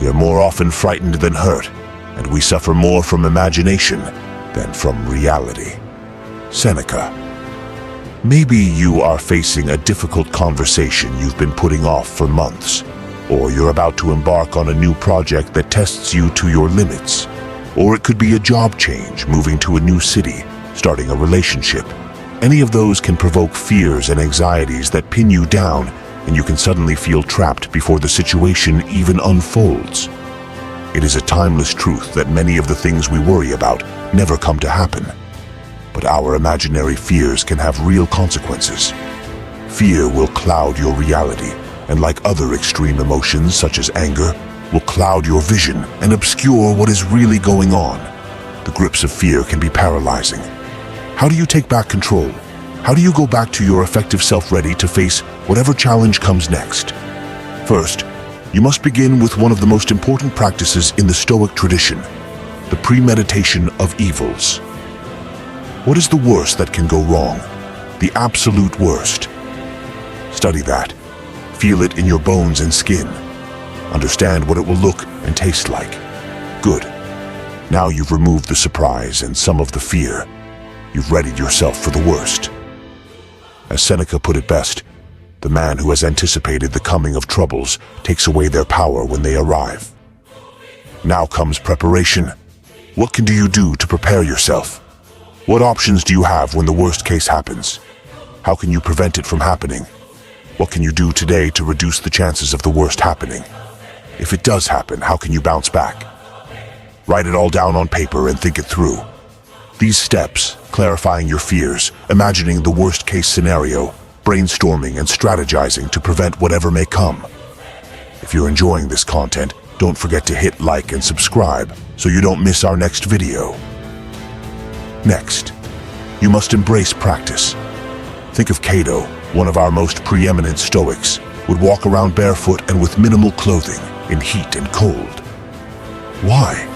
We are more often frightened than hurt, and we suffer more from imagination than from reality. Seneca. Maybe you are facing a difficult conversation you've been putting off for months, or you're about to embark on a new project that tests you to your limits. Or it could be a job change, moving to a new city, starting a relationship. Any of those can provoke fears and anxieties that pin you down, and you can suddenly feel trapped before the situation even unfolds. It is a timeless truth that many of the things we worry about never come to happen. But our imaginary fears can have real consequences. Fear will cloud your reality, and like other extreme emotions such as anger, will cloud your vision and obscure what is really going on. The grips of fear can be paralyzing. How do you take back control? How do you go back to your effective self ready to face whatever challenge comes next? First, you must begin with one of the most important practices in the Stoic tradition, the premeditation of evils. What is the worst that can go wrong? The absolute worst. Study that. Feel it in your bones and skin. Understand what it will look and taste like. Good. Now you've removed the surprise and some of the fear. You've readied yourself for the worst. As Seneca put it best, the man who has anticipated the coming of troubles takes away their power when they arrive. Now comes preparation. What can you do to prepare yourself? What options do you have when the worst case happens? How can you prevent it from happening? What can you do today to reduce the chances of the worst happening? If it does happen, how can you bounce back? Write it all down on paper and think it through. These steps, clarifying your fears, imagining the worst case scenario, brainstorming and strategizing to prevent whatever may come. If you're enjoying this content, don't forget to hit like and subscribe so you don't miss our next video. Next, you must embrace practice. Think of Cato, one of our most preeminent Stoics, would walk around barefoot and with minimal clothing in heat and cold. Why?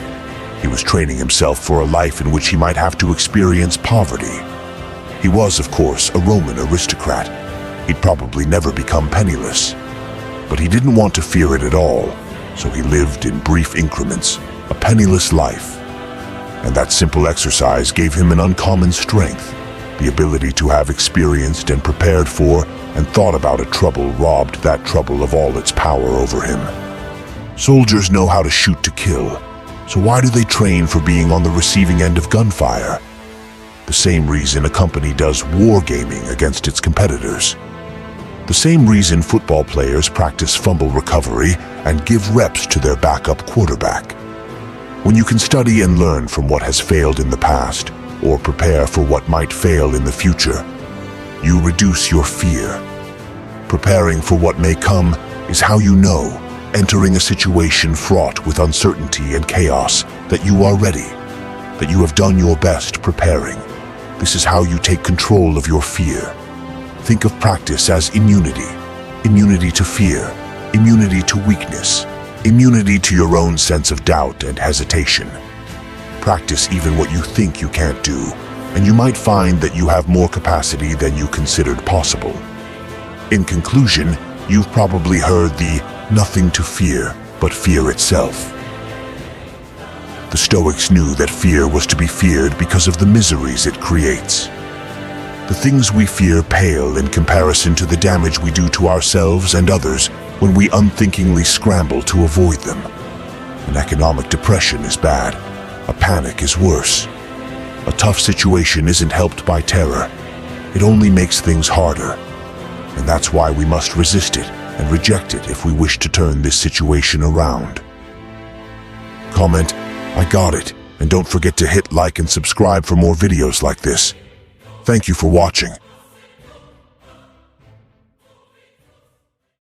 He was training himself for a life in which he might have to experience poverty. He was, of course, a Roman aristocrat. He'd probably never become penniless. But he didn't want to fear it at all, so he lived in brief increments, a penniless life. And that simple exercise gave him an uncommon strength, the ability to have experienced and prepared for and thought about a trouble robbed that trouble of all its power over him. Soldiers know how to shoot to kill, so why do they train for being on the receiving end of gunfire? The same reason a company does wargaming against its competitors. The same reason football players practice fumble recovery and give reps to their backup quarterback. When you can study and learn from what has failed in the past, or prepare for what might fail in the future, you reduce your fear. Preparing for what may come is how you know, entering a situation fraught with uncertainty and chaos, that you are ready, that you have done your best preparing. This is how you take control of your fear. Think of practice as immunity. Immunity to fear, immunity to weakness, immunity to your own sense of doubt and hesitation. Practice even what you think you can't do, and you might find that you have more capacity than you considered possible. In conclusion, you've probably heard the nothing to fear but fear itself. The Stoics knew that fear was to be feared because of the miseries it creates. The things we fear pale in comparison to the damage we do to ourselves and others when we unthinkingly scramble to avoid them. An economic depression is bad. A panic is worse. A tough situation isn't helped by terror. It only makes things harder. And that's why we must resist it and reject it if we wish to turn this situation around. Comment, "I got it," and don't forget to hit like and subscribe for more videos like this. Thank you for watching.